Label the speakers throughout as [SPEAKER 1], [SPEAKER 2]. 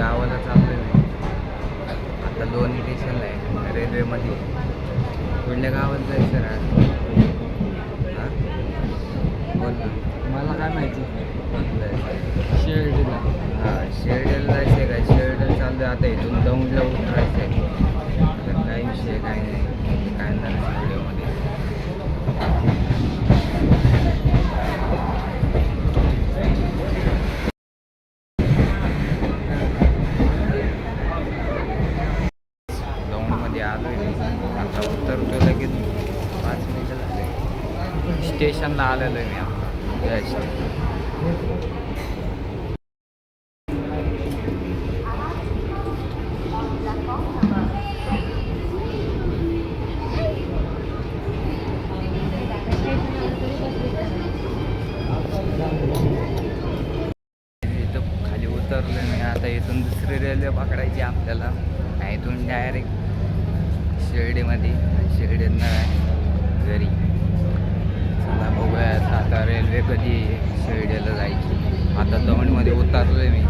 [SPEAKER 1] गावाला चाललोय मी आता. लोणी स्टेशनला आहे रेल्वेमध्ये. कुठल्या गावात जायचं राहा? हां बोल ना.
[SPEAKER 2] मला काय माहिती.
[SPEAKER 1] जायचं
[SPEAKER 2] शिर्डीला.
[SPEAKER 1] हां शिर्डीला जायचं आहे का? शिर्डीला चाललं आता. इथून दौंडला उतरायचं आहे. तर काही विषय काय नाही, काय झालं व्हिडिओमध्ये. दौंडमध्ये आलो आहे मी आता. उतरतो लगेच. 5 मिनिटं झाले. स्टेशनला आलेलो आहे मी आता जस्ट. इथं खाली उतरलो मी आता. इथून दुसरी रेल्वे पकडायची आपल्याला. इथून डायरेक्ट शिर्डीमध्ये. शिर्डीनं घरी. चला बघूयात आता रेल्वे कधी शिर्डीला जायची. आता दौंडमध्ये उतरलो आहे मी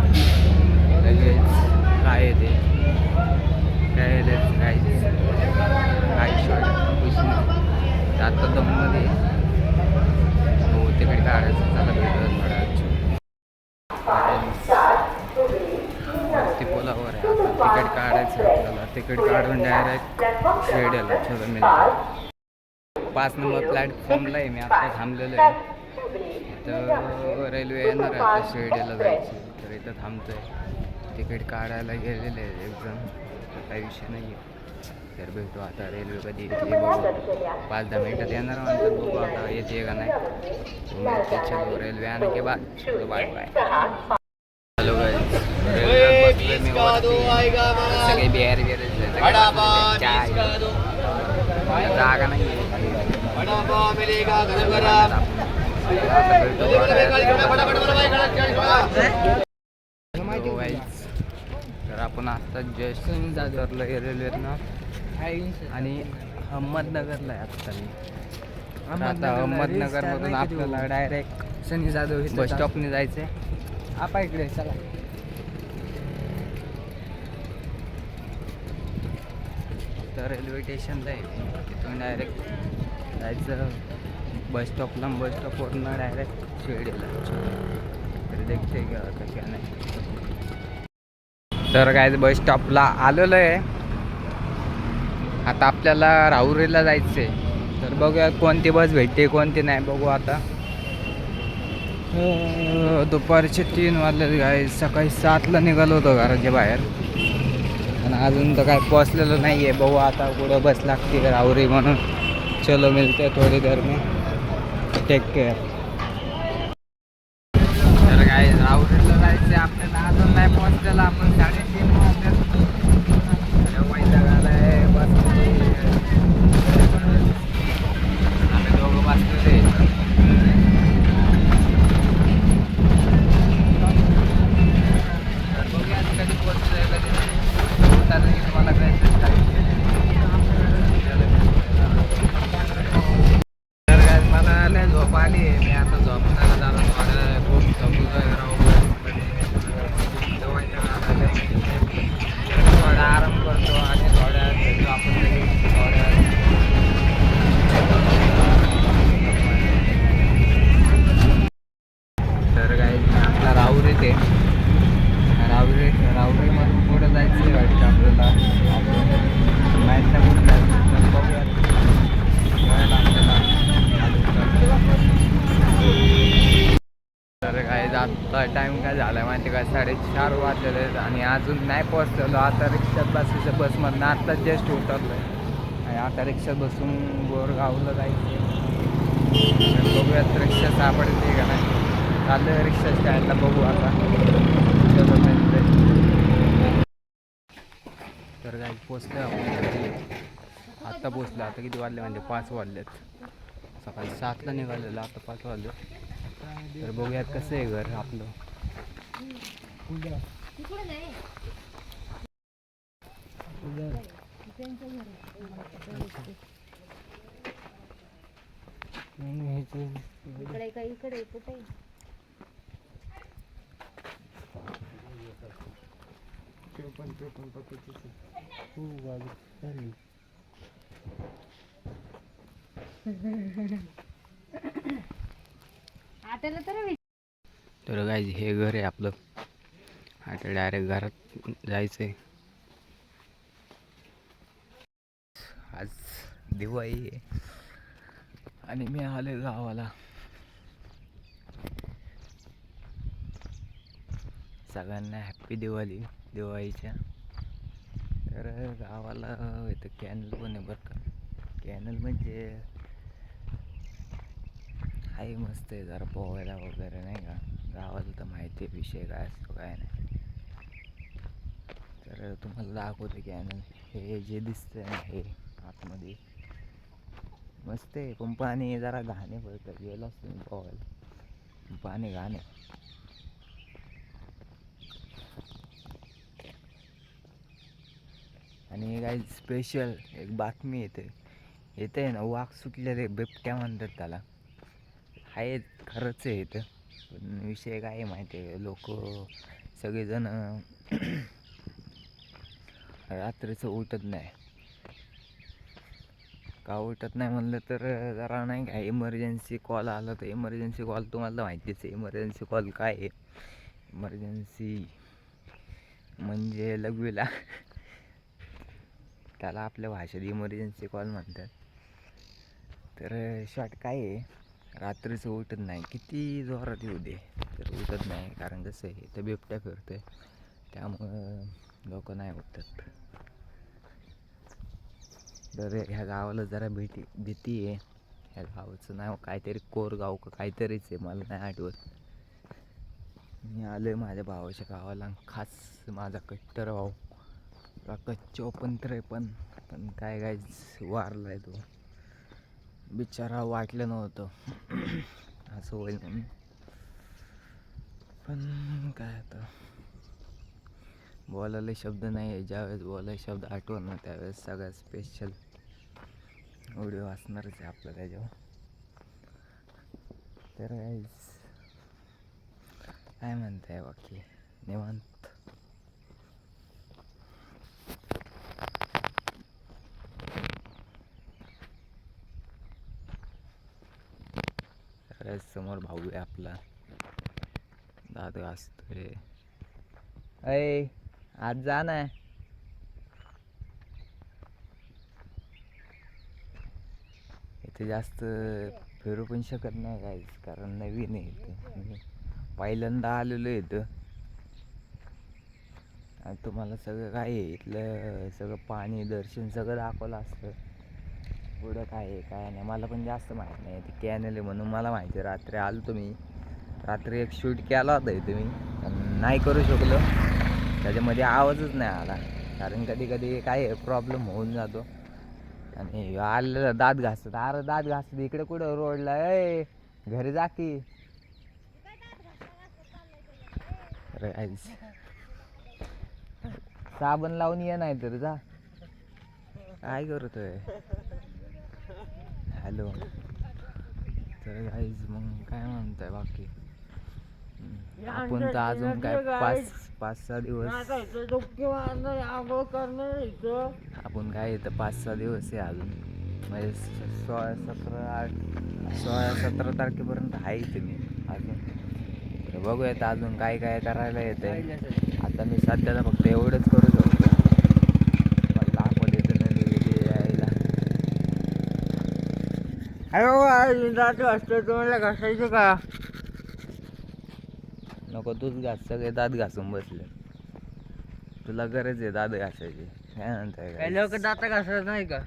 [SPEAKER 1] लगेच. काय आहे ते काय शॉर्ट कुछ नाही. आता दौंडमध्ये हो तिकीट काढायचं. चला भेटूया थोड्या वरती पुलावर आहे. आता तिकीट काढायचं आपल्याला. तिकीट काढून डायरेक्ट शिर्डीला चला मिळतं. 5 नंबर प्लॅटफॉर्मला आहे मी आता थांबलेलो आहे. तर रेल्वे येणार आहे आता शिर्डीला जायची. तर इथं थांबतो आहे. तिकीट काढायला गेलेले आहे एकदम. काही विषय नाही आहे. तर भेटू आता. रेल्वे कधी येते बघू. 5-10 मिनटात येणार म्हणतात. बघू आता येते का नाही. चलो रेल्वे आने के बाद चलो बाय बाय. हॅलो गाईज, रेल्वेत बसलोय मी वरती. सगळे बिहारी जागा नाही आहे. तर आपण आता जस्ट उतरलो रेल्वेतनं आणि अहमदनगरला आहे आता मी. आता अहमदनगरमधून आपल्याला डायरेक्ट
[SPEAKER 2] सनी जाधव
[SPEAKER 1] बस स्टॉपने जायचं आहे.
[SPEAKER 2] आपा इकडे चला.
[SPEAKER 1] तर रेल्वे स्टेशनला आहे. तिथून डायरेक्ट जायचं बस स्टॉपला. बस स्टॉपवरनं डायरेक्ट शिर्डीला. तर देखते का आता क्या नाही. तर काय बस स्टॉपला आलेलो आहे. आता आपल्याला राहुरीला जायचं आहे. तर बघूया कोणती बस भेटते कोणती नाही. बघू आता. दुपारचे 3 वाजले काय. सकाळी 7ला निघालो होतो घराच्या बाहेर आणि अजून तर काय पोचलेलं नाही आहे. बघू आता कुठं बस लागते राहुरी म्हणून. चलो मिळते थोडी देर में. Take care. तर काय राहुरीला जायचं आपल्याला. अजून नाही पोचलेलं आपण. 3:30 वाजले. वैताग आलाय बसमध्ये. आम्ही दोघं बसलेले. कधी पोचतोय कधी नाही. उतरलं की तुम्हाला कळतंच काय. तर काय मला लय झोप आली आहे. मी आता झोपताना झालं थोडं खूप झोपलोय थोडा आराम करतो आणि थोड्या भेटतो आपण थोड्या. तर काय आपला राहुरीत आहे. राहुरीमधून पुढं जायचं आहे वाटतं आपल्याला. माहीत नाही कुठं जायचं. तर बघूयात कळेल आपल्याला. तर काय आता टाईम काय झाला आहे माहिती काय. 4:30 वाजलेले आहेत आणि अजून नाही पोचलेलो. आता रिक्षात बसायचं. बसमधनं आत्ताच जस्ट उतरलो आहे आणि आता रिक्षात बसून बोरगावला जायचं. बघूयात रिक्षा सापडते का नाही. चाललं रिक्षा स्टँडला. बघू आता. चलो मिळते. तर काय पोचलं आपण. आत्ता पोचलं. आता किती वाजले म्हणजे 5 वाजलेत. सकाळी 7ला निघालेलं. आता 5 वाजले. तर बघूयात कसं आहे घर आपलं.
[SPEAKER 3] इकडे कुठे
[SPEAKER 1] तर काय हे घर आहे आपलं. आता डायरेक्ट घरात जायचंय. आज दिवाळी आहे आणि मी आले गावाला. सगळ्यांना हॅप्पी दिवाळी दिवाळीच्या. तर गावाला इथं कॅनल पण आहे बरं का. कॅनल म्हणजे आहे मस्त आहे, जरा पोहायला वगैरे नाही का. गावाला तर माहिती आहे विषय काय असतो काय नाही. तर तुम्हाला दाखवते कॅनल. हे जे दिसतंय ना हे आतमध्ये मस्त आहे, पण पाणी जरा घाणे पडतं. गेलं असतं मी पोहायला, पाणी घाणे. आणि काय स्पेशल एक बातमी येते आहे ना, वाघ सुटलेले बिबट्या म्हणतात त्याला. आहे खरंच आहे इथं, पण विषय काय आहे माहिती आहे. लोक सगळेजण रात्रीचं उठत नाही. का उठत नाही म्हणलं तर जरा नाही का इमर्जन्सी कॉल आला तर इमर्जन्सी कॉल तुम्हाला माहितीच आहे. इमर्जन्सी कॉल काय आहे, इमर्जन्सी म्हणजे लघवीला त्याला आपल्या भाषेत इमर्जन्सी कॉल म्हणतात. तर शॉर्ट काय आहे, रात्रीचं उठत नाही, किती जोरात येऊ दे तर उठत नाही. कारण कसं आहे तर बिबट्या फिरतोय, त्यामुळं लोक नाही उठत. तर ह्या गावाला जरा भीती आहे. ह्या गावाचं नाव काहीतरी कोरगाव का काहीतरीच आहे, मला नाही आठवत. मी आलो आहे माझ्या भावाच्या गावाला, खास माझा कट्टर भाऊ. कच्चे ओपंत्र आहे पण काय वारला आहे तो. बिचारा वाटलं नव्हतं असं होईल म्हणून. पण काय आता बोलायला शब्द नाही आहे. ज्यावेळेस बोलायला शब्द आठवत ना त्यावेळेस सगळ्यात स्पेशल व्हिडिओ असणारच आहे आपलं त्याच्यावर. तर काय म्हणताय बाकी निवांत. समोर भाऊ आहे आपला, दादा असतोय. अय आज जा ना. इथे जास्त फिरू पण शकत नाही काहीच, कारण नवीन आहे इथं. पहिल्यांदा आलेलो आहे इथं आणि तुम्हाला सगळं काय आहे इथलं सगळं पाणी दर्शन सगळं दाखवलं असतं. पुढं काय आहे काय नाही मला पण जास्त माहीत नाही. ते कॅनल आहे म्हणून मला माहिती आहे. रात्री आलो तुम्ही, रात्री एक शूट केला होता इथे मी, पण नाही करू शकलो. त्याच्यामध्ये आवाजच नाही आला, कारण कधी कधी काय प्रॉब्लेम होऊन जातो. आणि आलेलं दात घासत, अरे दात घासत इकडे कुठं रोडला. घरी जा की. साबण लावून ये नाही तर जा. काय करतोय. हॅलो. तर गाईज मग काय म्हणताय बाकी. आपण तर अजून काय 5-6 दिवस आपण काय इथं 5-6 दिवस आहे अजून. म्हणजे 16-17 तारखेपर्यंत आहे इथे मी अजून. तर बघूयात अजून काय काय करायला येत आहे. आता मी सध्याला फक्त एवढंच करू शकतो. मला दाखवत येतं नदी यायला. अरे दात घासतो तुम्हाला घासायचं का. नको तूच घास, सगळे दात घासून बसले. तुला गरज आहे दात घासायची. काय म्हणताय काय लोक दात घासत नाही का.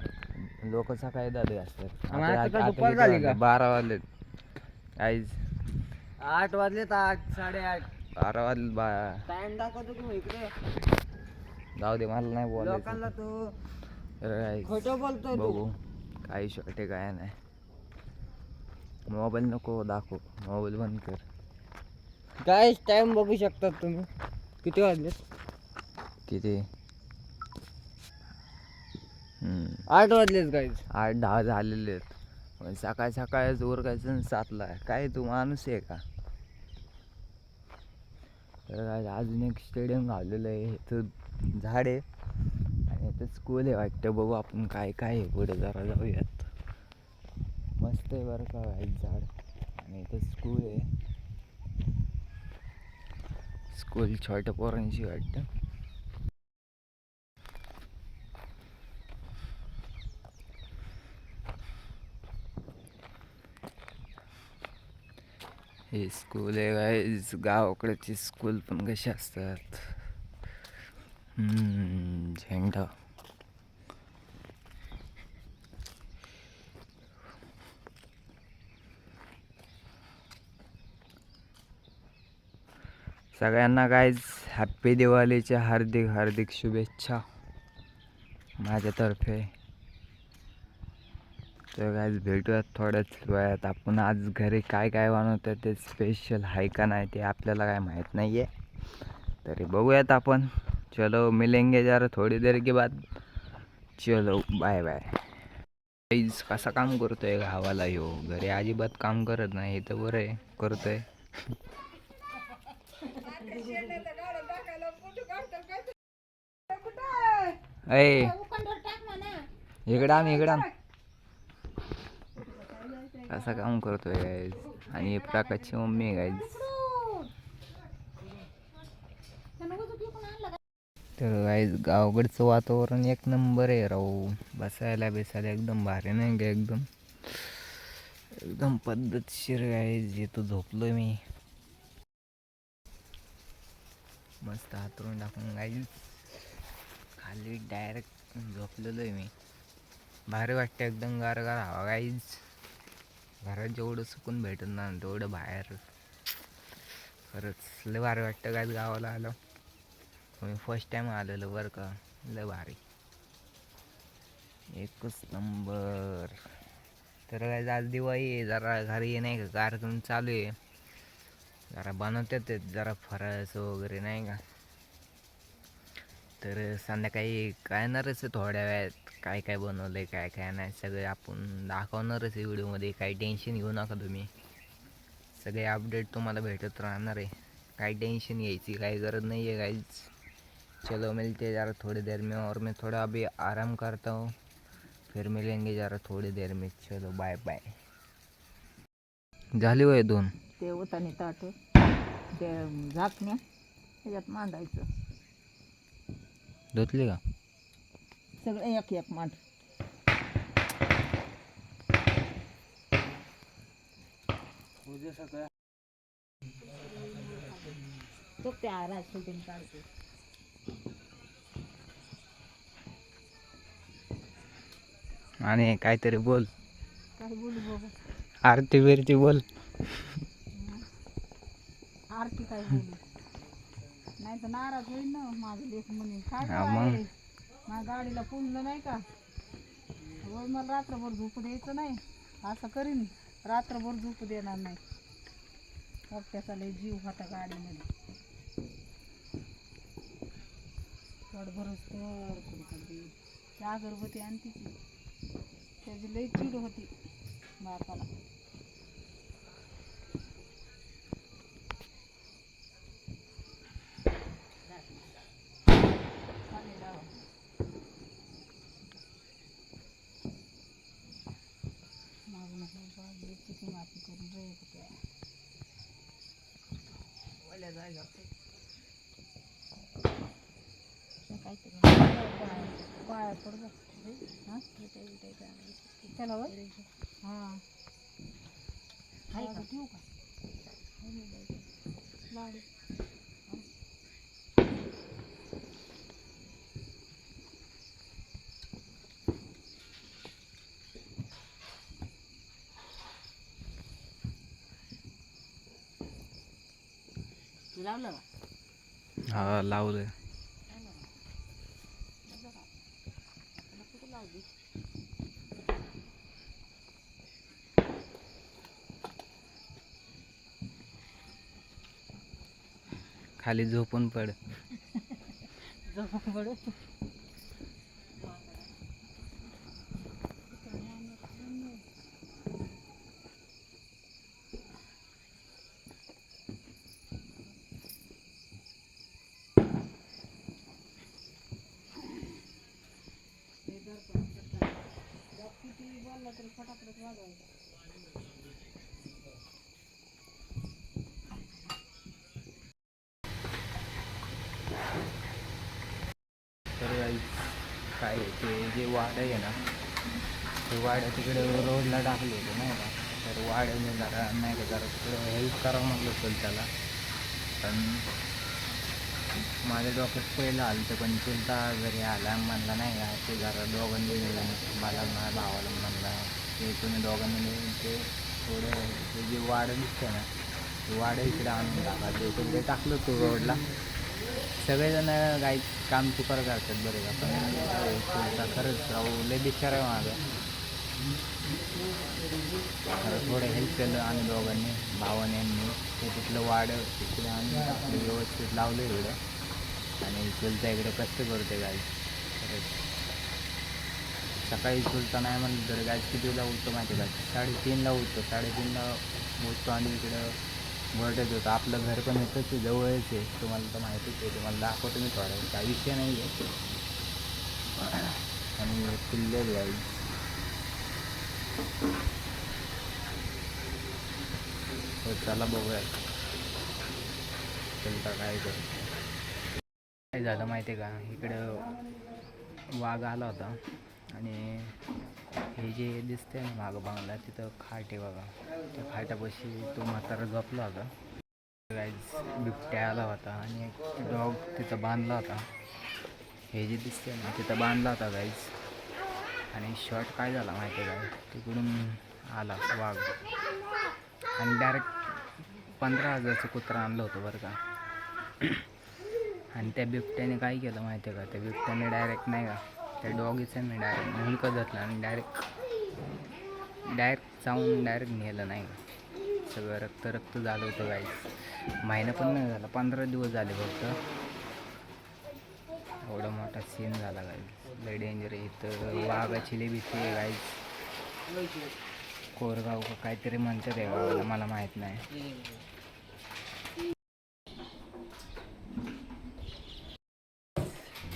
[SPEAKER 1] लोक सकाळी दात घासतात. 12 वाजले. काहीच 8 वाजलेत. 8 8:30 12 वाजले. टाइम दाखवतो तू इकडे. जाऊ दे मला नाही बोलायचं लोकांना. तू खोटं बोलतोय. बघू काही शॉर्ट आहे काय नाही. मोबाईल नको दाखव, मोबाईल बंद कर. काय टाइम बघू शकतात तुम्ही. किती वाजले. किती 8 वाजलेत काय. 8-10 झालेले आहेत. सकाळी सकाळीच उरकायचं 7ला. काय तू माणूस आहे का. तर अजून एक स्टेडियम घावलेलं आहे तर झाड आहे आणि इथं स्कूल आहे वाटतं. बघू आपण काय काय आहे पुढे, जरा जाऊयात. मस्त आहे बरं का झाड. आणि इथं स्कूल आहे. स्कूल छोट्या पोरांची वाटतं. हे स्कूल आहे गाईज. गावाकडची स्कूल पण कशी असतात. झेंडा. सगळ्यांना गाईज हॅप्पी दिवाळीच्या हार्दिक हार्दिक शुभेच्छा माझ्यातर्फे. तर गाईज भेटूयात थोड्याच वेळात. आपण आज घरी काय काय बनवतं ते स्पेशल आहे का नाही ते आपल्याला काय माहीत नाही आहे, तरी बघूयात आपण. चलो मिलेंगे जरा थोडी देर के बाद. चलो बाय बाय. गाईज कसा काम करतोय गावाला ह्यो, घरी अजिबात काम करत नाही. हे तर बरं आहे करतोय. इकडं असं काम करतोय गाईज. आणि प्रकाशची मम्मी गाईज. तर गाईज गावाकडचं वातावरण एक नंबर आहे राहू. बसायला बेसायला एकदम भारी नाही का, एकदम एकदम पद्धतशीर गाईज. इथं झोपलोय मी मस्त हातरून टाकून गाईज. खाली डायरेक्ट झोपलेलो आहे मी. भारी वाटतं एकदम गारगार हवा गाईज. घरात जेवढं सुकून भेटत ना तेवढं बाहेर खरंच लय भारी वाटतं गाईज गावाला आलो. मी फर्स्ट टाइम आलेलो बरं का, लय भारी एकच नंबर. तर गाईज आज दिवाळी आहे, जरा घरी नाही का कार्यक्रम चालू आहे. जरा बनवतात जरा फराळाचं वगैरे नाही का. तर संध्याकाळी कळणारच आहे थोड्या वेळात काय काय बनवलं आहे काय काय नाही. सगळे आपण दाखवणारच आहे व्हिडिओमध्ये. काही टेन्शन घेऊ नका तुम्ही, सगळे अपडेट तुम्हाला भेटत राहणार आहे. काही टेंशन घ्यायची काही गरज नहीं है गाइज. चलो मिलते ज़रा थोड़ी देर में, और मैं थोड़ा अभी आराम करता हूँ, फिर मिलेंगे ज़रा थोड़ी देर में. चलो बाय बाय. झाली वय दोन
[SPEAKER 2] ते उतानी ताट ते झाकण्या त्याच्यात मांडायचं
[SPEAKER 1] धुतली का?
[SPEAKER 2] सगळं एक एक मांड. तो ते आरा शूटिंग काढतो.
[SPEAKER 1] आणि काहीतरी बोल.
[SPEAKER 2] काय बोलू बाबा,
[SPEAKER 1] आरती बिरती बोल.
[SPEAKER 2] आरती काय बोलू, नाही तर नाराज होईल ना माझं लेख म्हणून. काय
[SPEAKER 1] हा मग.
[SPEAKER 2] आहे माझ्या गाडीला पुजलं नाही का, रोज मला रात्रभर झोपू द्यायचं नाही. असं करीन, रात्रभर झोपू देणार नाही. त्याचा लय जीव होता गाडीमध्ये. पोट भरूस तर कुठे त्या अगरबत्ती आणती ती, त्याची लय चिड होती बापाला. किती माती करून रे कुठे ओल्या जायला काहीतरी पाया पड हां त्याला हां ठेवू का लाडू. लावलं का?
[SPEAKER 1] हा लावलं.
[SPEAKER 2] कुठं लावली?
[SPEAKER 1] खाली झोपून पड.
[SPEAKER 2] झोपून पड. वाजला तरी फटाफट वाजवायचा.
[SPEAKER 1] तर काय आहे, ते जे वाडं आहे ना ते वाड्या तिकडे रोडला टाकले होते नाही का. तर वाड्याने जरा नाही का जरा तिकडं हेल्प करावं म्हटलं असेल त्याला. पण माझ्या डोक्यात पहिलं आलं तर पण चुलता घरी आला म्हणला नाही का ते जरा दोघांनी मिळून मला माझ्या भावाला म्हणला ते तुम्ही दोघांनी मिळून ते थोडं ते जे वाडं दिसतं ना ते वाडं इकडे आणून टाका ते तिकडे टाकलं तो रोडला. सगळेजण काही काम चुकार करतात बरं का. पण चुलता खरंच राहू लय बिचार आहे माझं. खरं थोडं हेल्प केलं आम्ही दोघांनी भावाने ते तिथलं वाडं तिकडे आम्ही आपलं व्यवस्थित लावलं इकडं. आणि चुलता इकडे कष्ट करते गाई खरंच. सकाळी चुलता नाही म्हणलं तर गाय कितीला उठतो माहिती का 3:30ला उठतो. 3:30ला उठतो आणि इकडं भरटत होतं. आपलं घर पण इथंच जवळच आहे तुम्हाला तर माहितीच आहे. तुम्हाला दाखवतो मी थोडा काही विषय नाही आहे. आणि किल्ले गाई हो चला बघूया चलता काय करतो. काय झालं माहिती आहे का इकडं वाघ आला होता आणि हे जे दिसतंय ना मागं बांगला तिथं खाट आहे बघा. त्या खाटापाशी तो म्हातारा झोपला होता. गाईज बिबट्या आला होता आणि एक डॉग तिथं बांधला होता. हे जे दिसतंय ना तिथं बांधला होता गाईज. आणि शॉट काय झाला माहिती आहे का तिकडून आला वाघ आणि डायरेक्ट 15,000चं कुत्रं आणलं होतं बरं का. आणि त्या बिबट्याने काय केलं माहिती आहे का त्या बिबट्याने डायरेक्ट नाही का त्या डॉगीचं मी डायरेक्ट मुंडकं धरलं आणि डायरेक्ट जाऊन डायरेक्ट नेलं नाही का. सगळं रक्त झालं होतं गाईस. महिना पण नाही झाला 15 दिवस झाले फक्त. एवढा मोठा सीन झाला गाईस. लय डेंजर आहे इथं. वाघाची लय भीती आहे गाईस. कोरगाव का काहीतरी म्हणतात आहे गावाला मला माहीत नाही.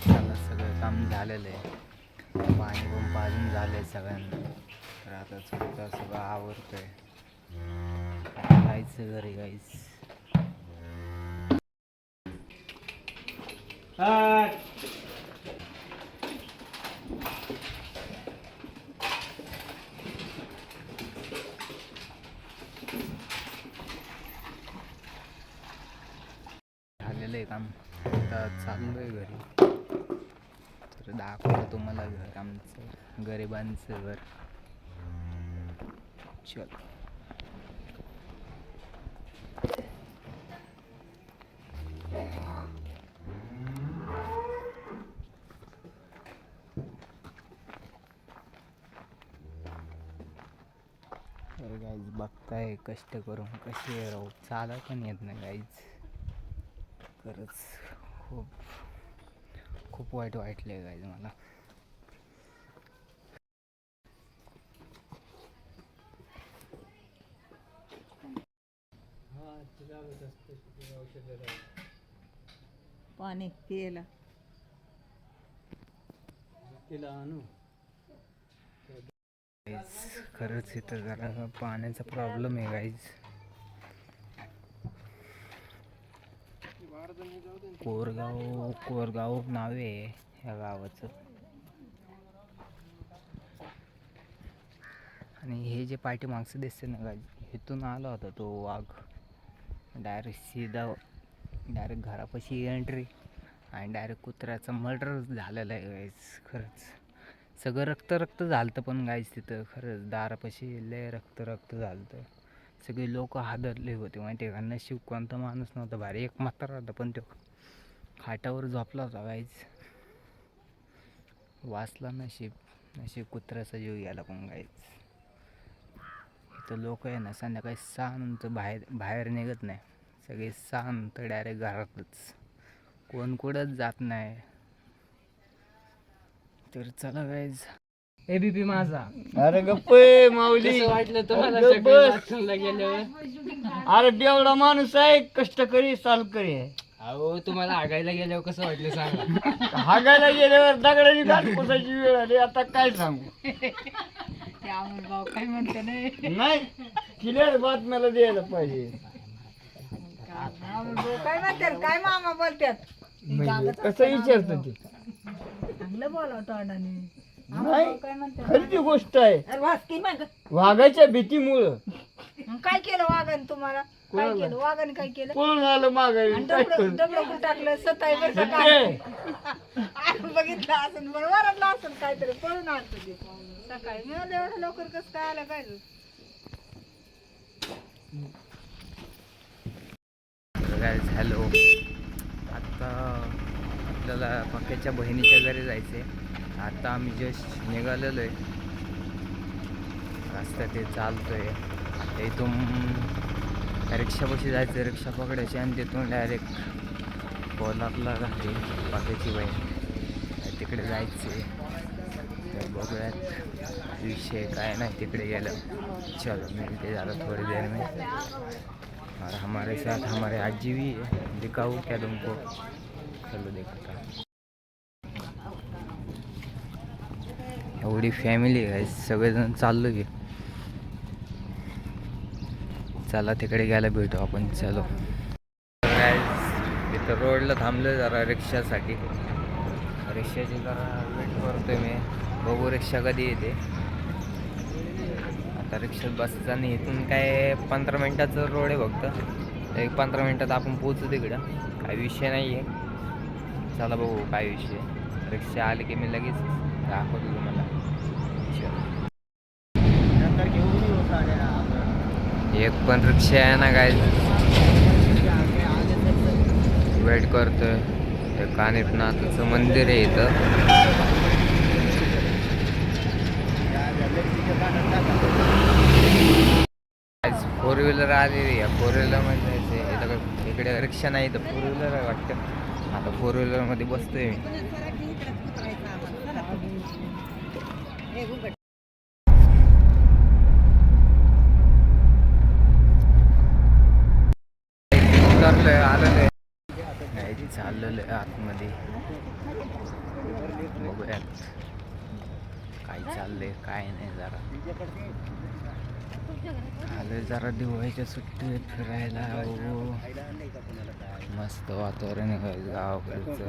[SPEAKER 1] त्याला सगळं काम झालेलं आहे. पाणी पण पाजून झालं आहे सगळ्यांना. तर आता चुलता सगळं आवरतोय. जायचं घरी गाईस. झालेलं आहे काम आता चाललो आहे घरी. तर दाखवतो तुम्हाला घर आमचं गरिबांचं घर. चल तर गाईज बघताय कष्ट करून कसे राहू चाला पण येत नाही गाईज. खरंच खूप वाईट वाटलं गाईज मला.
[SPEAKER 2] पाणी प्यायला
[SPEAKER 1] खरंच इथं जरा पाण्याचा प्रॉब्लेम आहे गाईज. कोरगाव नाव आहे ह्या गावाचं. आणि हे जे पाठीमागचं दिसते ना गाईज इथून आला होता तो वाघ. डायरेक्ट घरापाशी एंट्री आणि डायरेक्ट कुत्र्याचा मर्डर झालेला आहे गाईज. खरंच सगळं रक्त झालं पण गाईज तिथं. खरंच दारापाशी लय रक्त झालं. सगळे लोक हादरले होते माहिती आहे का. नशीब कोणता माणूस नव्हता भारी. एक म्हातारा होता पण तो खाटावर झोपला होता गाईज. वाचला नशीब कुत्र्याचा जीव गेला पण गाईज. इथं लोक आहे ना संध्याकाळी 6 नंतर बाहेर निघत नाही. सगळे 6 नंतर डायरेक्ट घरातच. कोण कुठंच जात नाही. तर चला गाईज एबीपी माझा.
[SPEAKER 3] अरे गप्प माऊली
[SPEAKER 1] वाटलं तुम्हाला गेल्यावर.
[SPEAKER 3] अरे बेवडा माणूस आहे कष्ट करी चाल करी.
[SPEAKER 1] अहो तुम्हाला हागायला गेल्यावर कसं वाटलं सांगा.
[SPEAKER 3] हागायला गेल्यावर दगडाची गाठ पुसायची वेळ आली आता काय सांगू.
[SPEAKER 2] ते अमोल भाऊ काय म्हणते नाही
[SPEAKER 3] नाही क्लिअर बातम्याला द्यायला पाहिजे.
[SPEAKER 2] अमोल भाऊ काय म्हणतात काय मामा बोलतात
[SPEAKER 3] म्हणजे कसं विचारतं ते
[SPEAKER 2] चांगलं बोलाव तोंडाने.
[SPEAKER 3] नाही
[SPEAKER 2] काय म्हणतात
[SPEAKER 3] खरी ती गोष्ट आहे.
[SPEAKER 2] अरे वाचकी मग
[SPEAKER 3] वाघाच्या भीतीमुळं
[SPEAKER 2] मग काय केलं वाघाने तुम्हाला काय
[SPEAKER 3] कोणाला?
[SPEAKER 2] केलं वाघाने काय केलं
[SPEAKER 3] पळून आलं माघारी
[SPEAKER 2] आणि
[SPEAKER 3] काय
[SPEAKER 2] दगड
[SPEAKER 3] करू?
[SPEAKER 2] दगड कुठं टाकलं सताई वर
[SPEAKER 3] ते
[SPEAKER 2] बघितलं असं बरं वरडलं असं काहीतरी पळून आणतो ते सकाळी मी म्हणलं एवढं लवकर कसं काय आलं काय
[SPEAKER 1] हॅलो, आता आपल्याला पक्याच्या बहिणीच्या घरी जायचे. आता आम्ही जस्ट निघालेलो आहे. रस्ता ते चालतोय. आता इथून रिक्षापाशी जायचं, रिक्षा पकडायची आणि तिथून डायरेक्ट कोल्हापूरला राहते पक्याची बहीण, तिकडे जायचे. तर बघूयात विषय काय नाही तिकडे गेलं. चलो मिलते ज़्यादा थोड़ी देर में. और हमारे साथ हमारे आजी भी है, दिखाऊँ क्या तुमको? चलो देखता. एवढी फॅमिली आहे, सगळेजण चाललो की. चला तिकडे गेला भेटू आपण. चलो इथं रोडला थांबलो जरा रिक्षासाठी. रिक्षाची जरा वेट करतोय मी, बघू रिक्षा कधी येते. आता रिक्षात बसचा नाही. इथून काय 15 मिनटाचं रोड आहे फक्त. एक 15 मिनटात आपण पोहोचू तिकडं. काय विषय नाही आहे. चला बघू काय विषय. रिक्षा आली की मी लगेच दाखवतो तुम्हाला. एक पण रिक्षा आहे ना काय, वेट करतोय. हे कानिफनाथचं मंदिर आहे इथं. फोर व्हीलर आलेली आहे. फोर व्हीलरमध्ये जायचं इथं. इकडे रिक्षा नाही तर फोर व्हीलर आहे वाटतं. आता फोर व्हीलरमध्ये बसतोय मी. उतरलोय, आलेलो आहे. नाही चाललेलं आहे आतमध्ये. बघूयात काय चाललंय काय नाही. जरा आलोय जरा दिवाळीच्या सुट्टीत फिरायला. बघू मस्त वातावरण आहे गावाकडचं.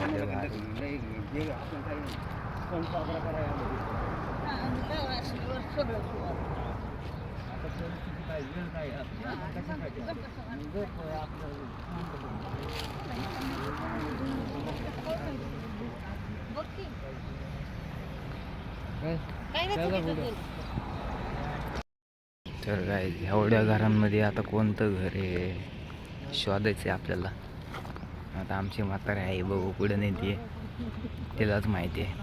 [SPEAKER 1] तर काय एवढ्या घरांमध्ये आता कोणतं घर आहे शोधायचं आहे आपल्याला. आता आमची म्हातारी आहे, बघू कुठं नाही ती, तिलाच माहिती आहे.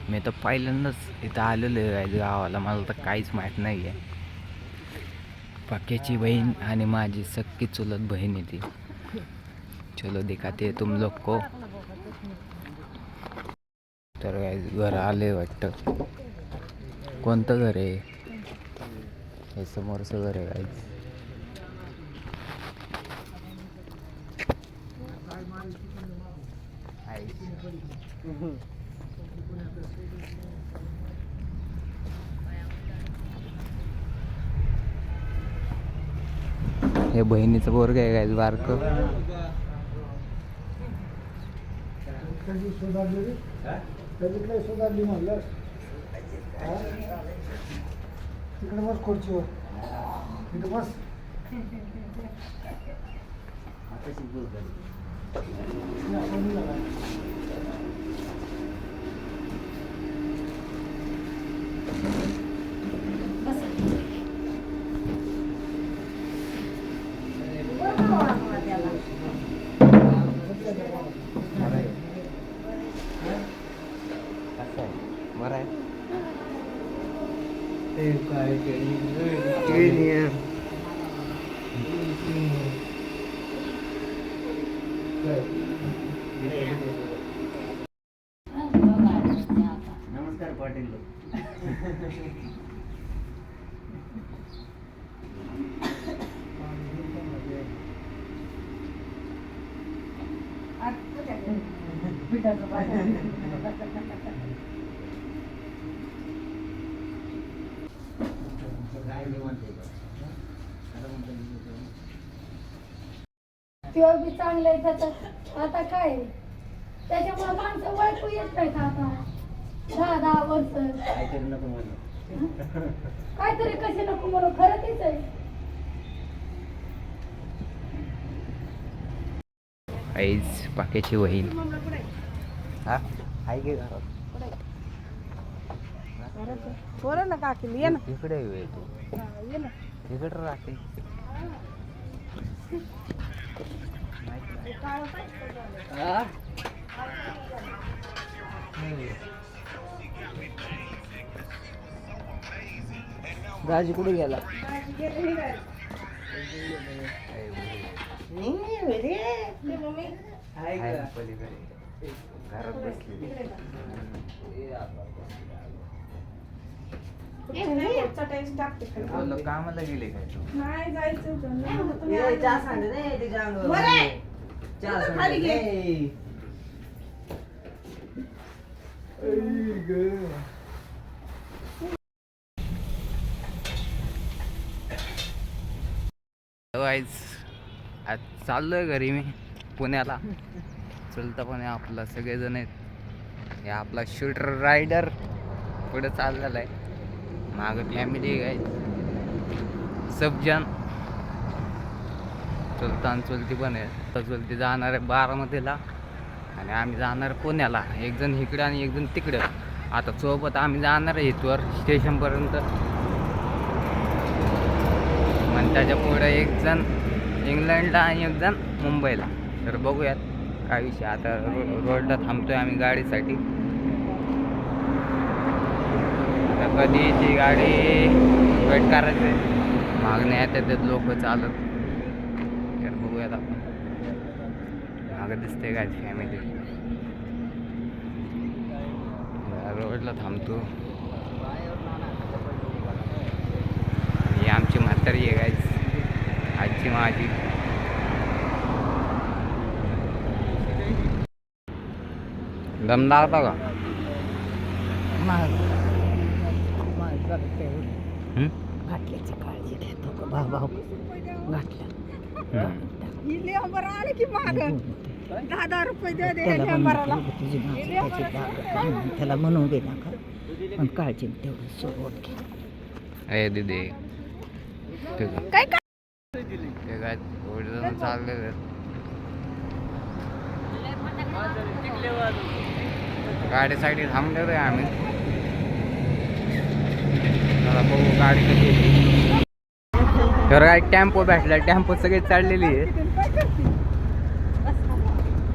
[SPEAKER 1] मी तर पहिल्यांदाच इथं आलेलो आहे गावाला. मला तर काहीच माहीत नाही आहे. पक्याची बहीण आणि माझी सक्की चुलत बहीण आहे ती. चलो दिखाते तुम लोग को. तर काय घर आले वाटतं. कोणतं घर आहे हे? समोरचं घर आहे काय. हे बहिणीचं पोरग आहे काय बारकं.
[SPEAKER 4] तिकडे बस खुर्चीवर. तिकडे बस.
[SPEAKER 1] बरं आहे.
[SPEAKER 3] नमस्कार पाटील.
[SPEAKER 5] तेव्हा बी चांगलं आहे त्याचं. आता काय आहे? त्याच्यामुळे माणसं वळखू येत नाही का आता 10-10 वर्ष काहीतरी कसे नको म्हणून खरं तेच आहे.
[SPEAKER 1] आईच पाक्याची वहीन हा आहे की घरात
[SPEAKER 2] बोला ना काकीला ये ना.
[SPEAKER 1] इकडे ये तू
[SPEAKER 2] ये ना.
[SPEAKER 1] इकडे राहते
[SPEAKER 3] राजी कुठे गेला
[SPEAKER 1] घरात बसली कामाला गेले काय तू
[SPEAKER 2] नाही जायचं होतं. नाही होतं तुम्ही
[SPEAKER 3] ए, चहा
[SPEAKER 2] आले.
[SPEAKER 3] सांड रे त्याच्या अंगावर.
[SPEAKER 2] बरे.
[SPEAKER 3] चहा सांड
[SPEAKER 2] खाली घे.
[SPEAKER 3] रे.
[SPEAKER 1] आज आज चाललोय घरी मी पुण्याला चलता पण आपला सगळेजण आहेत हे आपला शूटर रायडर पुढे चाललेला आहे मागं फॅमिली आहे सबजण चलता आणि चलती पण आहे तर चलती जाणार आहे बारामतीला आणि आम्ही जाणार पुण्याला एक जण इकडं आणि एक जण तिकडं आता सोबत आम्ही जाणार आहे इथवर स्टेशनपर्यंत आणि त्याच्या पुढे एक जण इंग्लंडला आणि एक जण मुंबईला तर बघूयात काय विषय आता रोडला थांबतोय आम्ही गाडीसाठी आता कधी ती गाडी वेट करायची आहे मागण्या येतात लोक चालत तर बघूयात आपण मागं दिसते काय फॅमिली रोडला थांबतो ही आमची म्हातारी आहे गायच आजी माझी दम लागता का
[SPEAKER 5] घातल्याची काळजी घेतो का भाऊ घातल्या
[SPEAKER 2] ही लेबर आले की माग 10-10 रुपये दे दे लेबराला.
[SPEAKER 5] त्याला म्हणून घे नका पण काळजी तेवढं सोबत घे.
[SPEAKER 1] ए दिदी
[SPEAKER 2] काय
[SPEAKER 1] ते काय थोडे चालले गाडीसाठी थांबले रे आम्ही चला बघू गाडी कशी येते तर काय टेम्पो भेटला टेम्पो सगळी चढलेली आहे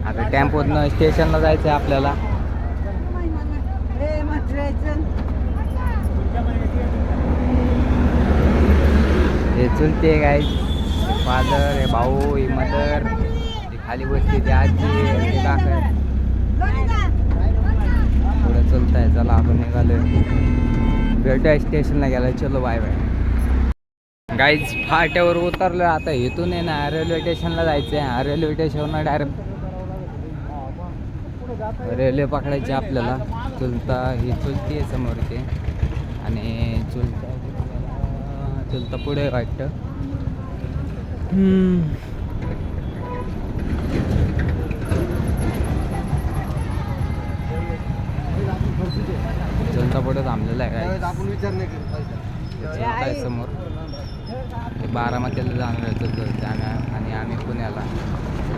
[SPEAKER 1] आता टेम्पोतनं स्टेशनला जायचं आहे आपल्याला हे चुलते काय फादर हे भाऊ ही मदर ती खाली बसली ती आजी ते काका पुढे चलत आहे चला आपण निघालो भेटूया स्टेशनला गेला चलो बाय बाय गाईज फाट्यावर उतरलो आता इथून आहे ना रेल्वे स्टेशनला जायचं आहे रेल्वे स्टेशनला डायरेक्ट रेल्वे पकडायची आपल्याला चुलता ही चुलती आहे समोरची आणि चुलता पुढे वाटतं चुलता पुढे थांबलेला आहे
[SPEAKER 4] आपण विचार नाही केला
[SPEAKER 1] चुलता आहे समोर ते बारामतीला जाणार आहे चुलता आणि आम्ही पुण्याला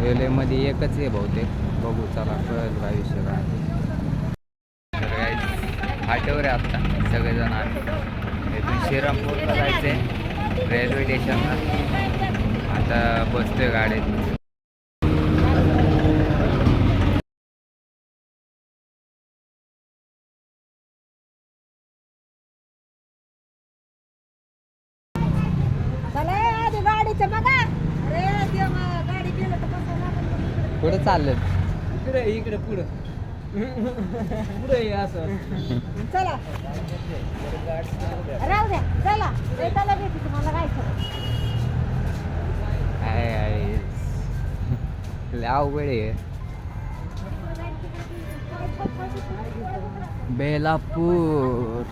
[SPEAKER 1] रेल्वेमध्ये एकच आहे बहुतेक बघू चला कळेल काय विषय काय तर काय फाट्यावर आहे आत्ता सगळेजण आम्ही इथून श्रीरामपूरला जायचं आहे रेल्वे स्टेशनला आता बसतोय गाडीत
[SPEAKER 2] गाडीचं बघा. अरे देवा, गाडी गेलं तर कसं लागलं.
[SPEAKER 1] कुठं चाललं
[SPEAKER 3] इकडे पुढे पुढे असं
[SPEAKER 2] चला राहू द्या चला चला भेटी तुम्हाला काय
[SPEAKER 1] आहे लय अवघड आहे बेलापूर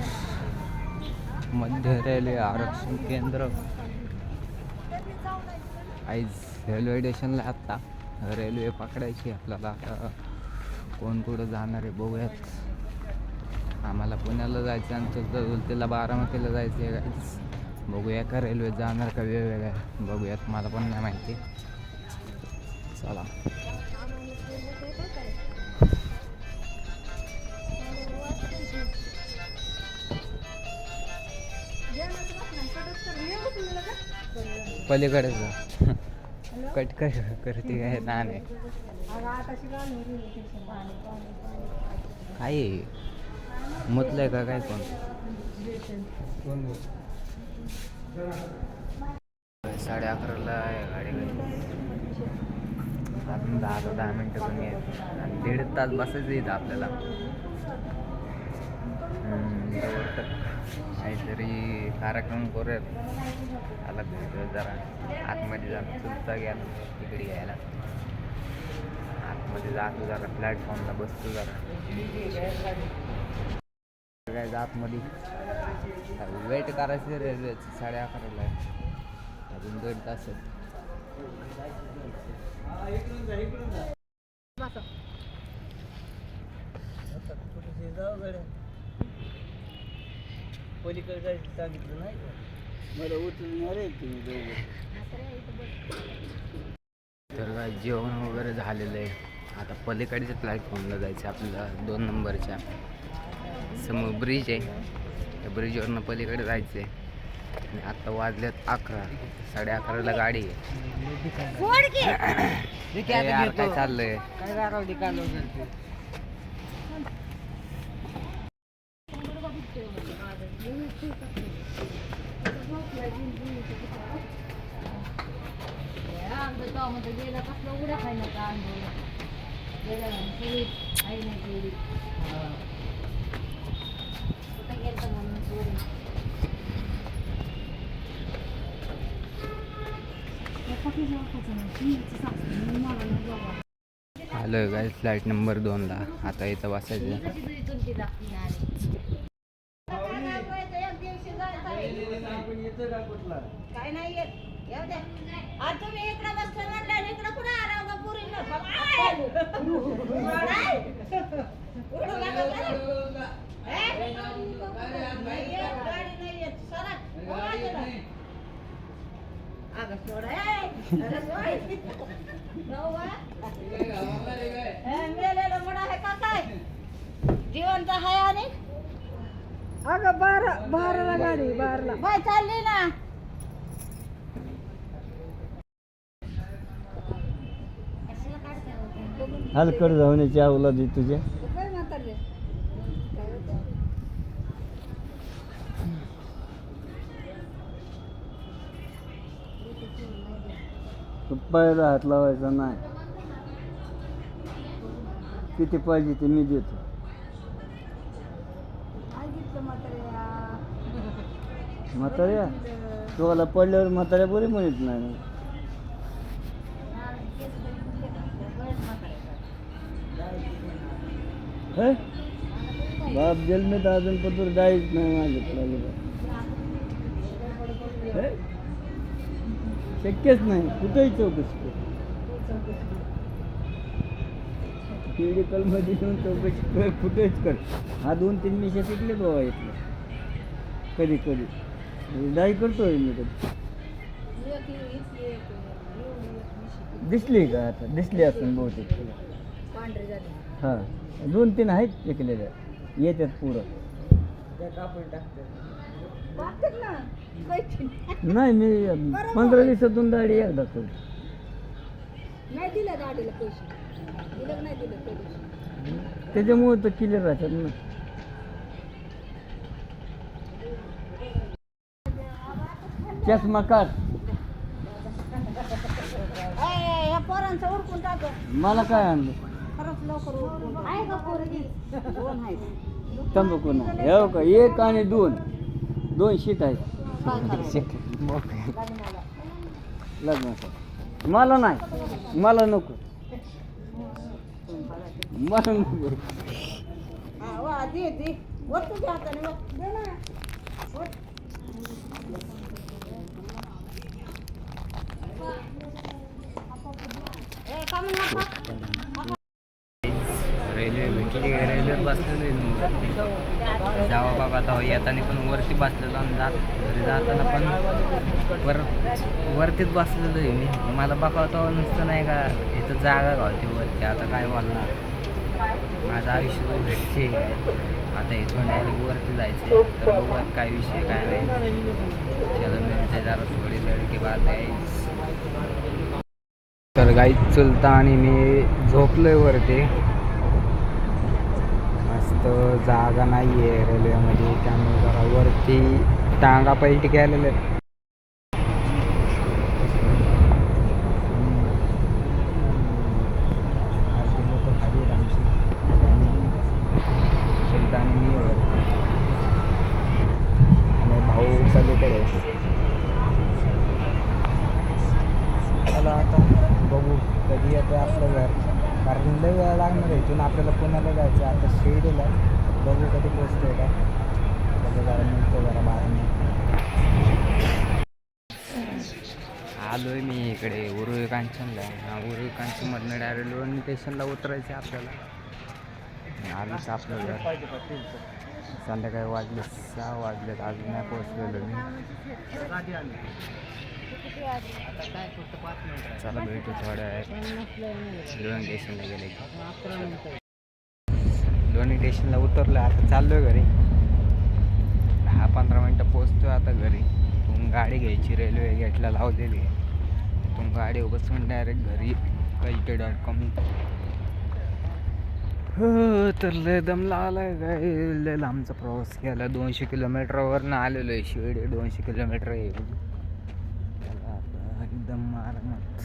[SPEAKER 1] मध्य रेल्वे आरक्षण केंद्र. आज रेल्वे स्टेशनला आत्ता रेल्वे पकडायची आपल्याला. आता कोण कुठं जाणार आहे बघूयात. आम्हाला पुण्याला जायचं आणि तिला बारामतीला जायचं आहे. काहीच बघूया का रेल्वे जाणार का वेगवेगळ्या बघूयात. मला पण नाही माहिती. चला पलीकडे जा. कट करते काय ना नाही काय मुतलंय का काय कोण. 11:30 आहे गाडी. आपण 10 मिनटं कमी आहेत आणि 1.5 तास बसायचं इथं आपल्याला. काहीतरी कार्यक्रम करूयात. आला जरा आतमध्ये जाणं चुलता घ्या तिकडे यायला. आतमध्ये जातो जरा प्लॅटफॉर्मला बसतो जरा काय आतमध्ये वेट करायचं रेल्वेचं. 11:30 आहे अजून 1.5 तास आहेत.
[SPEAKER 3] पलीकडे जायचं सांगितलं नाही का मला उचलणार आहे तुम्ही दोघं.
[SPEAKER 1] तर काय जेवण वगैरे झालेलं आहे. आता पलीकडच्या प्लॅटफॉर्मला जायचं आपल्याला. 2 नंबरच्या समोर ब्रिज आहे. त्या ब्रिजवरनं पलीकडे जायचं आहे. आणि आत्ता वाजल्यात 11. 11:30ला गाडी आहे. यार काय चाललंय.
[SPEAKER 3] काय गारावडी काढलं
[SPEAKER 5] गेला कसला उड्या खायला का गेला आई नाही गेली कुठं गेलं म्हणून
[SPEAKER 1] आलोय काय फ्लाईट नंबर 2ला. आता इथं बसायचं.
[SPEAKER 2] काय नाही येत. येऊ द्या. आज तुम्ही इकडं बसता म्हणलं आणि इकडं कुठं आला का पुरीला? उडू नका बरं. नाही येत, गाडी नाही येत. सरक. अगं सोड. अरे सोड. मेलेलं मुडा आहे का काय? जिवंत आहे आणि अगं 12ला गाडी 12ला बाय चालली ना.
[SPEAKER 3] हलकड जाऊन अवलादी तुझ्या
[SPEAKER 2] काय म्हातारले
[SPEAKER 3] पायाला हात लावायचा नाही. किती पाहिजे ते मी देतो. म्हाताऱ्या तुम्हाला पडल्यावर म्हाताऱ्या बरी म्हणत नाही. बाप जन्मेत अजून पत्र जायच नाही माझ्याकडे. शक्यच नाही. कुठेही चौकशी कर. मेडिकलमध्ये येऊन चौकशी कर. कुठेच कर. हा 2-3 विषय शिकले बाबा इथले. कधी कधी डाय करतोय मी कधी. दिसली का आता? दिसली असून बहुतेक तुला. हां 2-3 आहेत शिकलेल्या. येतात पुढं. नाही मी 15 दिवसातून दाढी एकदा करतो.
[SPEAKER 2] नाही दिलं गाडीला पैसे दिलं नाही दिलं पैसे.
[SPEAKER 3] त्याच्यामुळे तर क्लिअर राहतात ना. चष्मा काढ.
[SPEAKER 2] या पोरांचं उरकून टाक.
[SPEAKER 3] मला काय आणलं?
[SPEAKER 2] खरंच लवकर उरकून आहे का पोरगी? 2 आहेत.
[SPEAKER 3] तंबाखू नाही. हो का? 1 आणि 2 शीट आहेत लग्नासाठी. मला नाही. मला नको. मला नको.
[SPEAKER 2] वा दे दे वर तुझ्या हाताने वर. दे ना वर.
[SPEAKER 1] रेल्वे भेटली, रेल्वेत बसलेलो जावा बाबा आता येताना पण वरती बसलेलो आणि घरी जाताना पण वरतीच बसलेलो आहे मी. मला बघावतो नुसतं नाही का इथं जागा गावते वरती. आता काय बोलणार, माझं आयुष्य भेटते आता इथून डायरेक्ट वरती जायचं तर बघूयात काय विषय काय नाही. चला मिळते जरा थोडी लडकी बात आहे. तर गाईच चुलता आणि मी झोपलोय वरती. मस्त जागा नाही आहे रेल्वेमध्ये, त्यामुळे जरा वरती टांगा पलटी केलेले आहेत. चुलता आणि मी वरती आणि भाऊ पलीकडे. चला आता बघू कधी येतं आपलं घर, कारण लय वेळ लागणार आहे. इथून आपल्याला पुण्याला जायचं. आता शिर्डीला बघू कधी पोचतो का. कधी जरा मिळतो जरा 12 मिनिट. आलो आहे मी इकडे उरुळी कांचनला. उरुळी कांचनमधनं डायरेक्ट लोणी स्टेशनला उतरायचं आहे आपल्याला. आलोच आपलं घर. संध्याकाळी वाजले 6 वाजलेत, अजून नाही पोचलेलो मी. चला भेटू थोड्या लोणी स्टेशनला गेले. लोणी स्टेशनला उतरलं, आता चाललो आहे घरी. 10-15 मिनटं पोचतो आता घरी. तुम गाडी घ्यायची, रेल्वे गेटला लावलेली आहे. तुम गाडी बसून डायरेक्ट घरी KT.com. हो तर लय दम लागलाय काय. लय लांबचा प्रवास केला. 200 किलोमीटरवरनं आलेलो आहे. शिर्डी 200 किलोमीटर आहे. एकदम मारणात.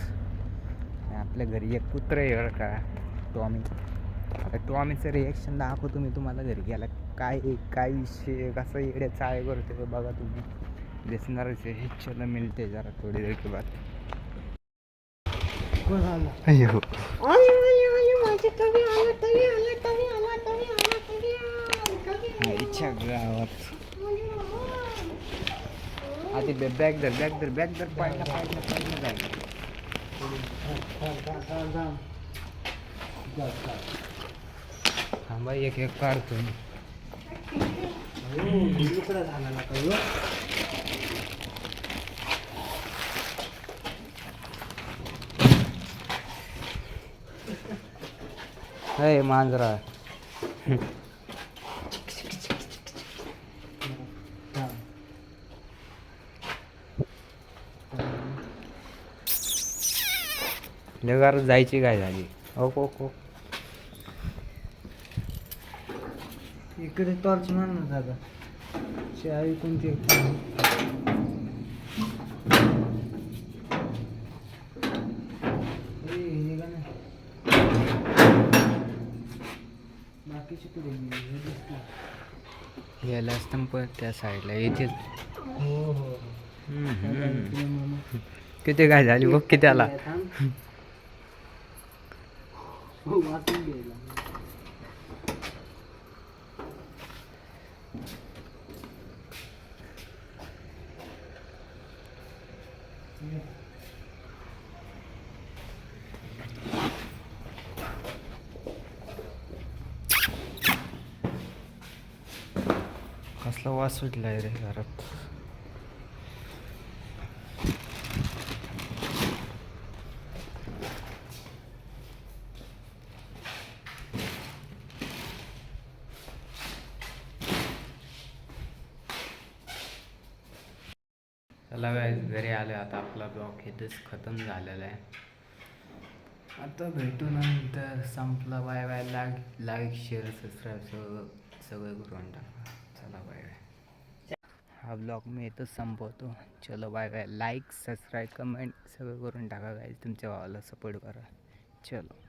[SPEAKER 1] आपल्या घरी एक कुत्र आहे बरं का, टॉमी. आता टॉमीचं रिॲक्शन दाखवतो मी तुम्हाला घरी गेला. काय विषय कसा इकडे चाय करतो बघा तुम्ही, दिसणारच आहे. चला मिळते जरा थोडी देर के बाद. अयो इच्छा गावात आधी बॅग धर पाहिलं जाईल. थांबा एक काढतो मी. हे मांजरा जगार जायची काय झाली. हो
[SPEAKER 3] इकडे टॉर्च मारणार दादा. चावी कोणती बाकीची कुठे
[SPEAKER 1] यायला असतं पण त्या साईडला येतील.
[SPEAKER 3] हो
[SPEAKER 1] किती काय झाली बघ किती आला.
[SPEAKER 3] वाचून गेला.
[SPEAKER 1] कसला वास सुटलाय रे घरात. चला घरी आले. आता आपला ब्लॉग इथेच खतम झालेला आहे. आता भेटू नंतर संपला. Bye bye. Like share subscribe सगळं करून टाका. चला बाय बाय. हा ब्लॉग मी इथंच संपवतो. चलो bye bye. Like subscribe comment सगळं करून टाका गाईज. तुमच्या भावाला सपोर्ट करा. चलो.